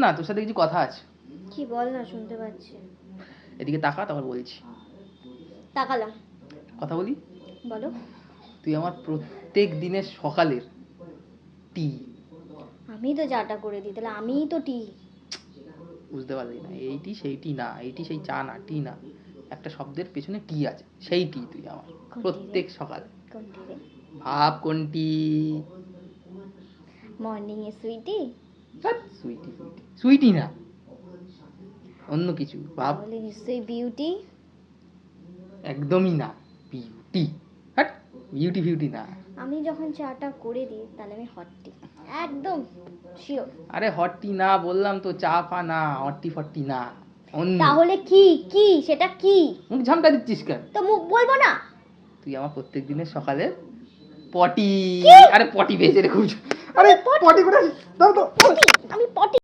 না, তোর সাথে কিছু কথা আছে। কি বল না, শুনতে পাচ্ছি। এদিকে তাকা, তারপর বলছি। তাকালাম। কথা বলি। বলো। তুই আমার প্রত্যেক দিনের সকালের টি। আমি তো চাটা করে দিই, তাহলে আমিই তো টি। বুঝতে পারলি না? এইটি সেই টি না, এইটি সেই চা না, টি না, একটা শব্দের পেছনে টি আছে, সেই টি তুই আমার প্রত্যেক সকালে। কোনটি রে? ভাব কোনটি? মর্নিং এ সুইটি। সুইটি সুইটি সুইটি না, অন্য কিছু ভাব। তাহলে নিশ্চয়ই বিউটি। একদমই না, বিউটি। হ্যাট, বিউটি ফিউটি না। আমি যখন চাটা করে দিই তাহলে আমি হট টি, একদম শিওর। আরে হট টি না বললাম তো, চা ফা না, হট টি ফট্টি না, অন্য। তাহলে কি? কি সেটা কি? মুখ ঝামটা দিচ্ছিস কেন? তো মুখ বলবো না? তুই আমার প্রত্যেক দিনের সকালে পটি। কি? আরে পটি পেয়েছে রে খুব। আরে পটি করে দাও তো। আমি পটি।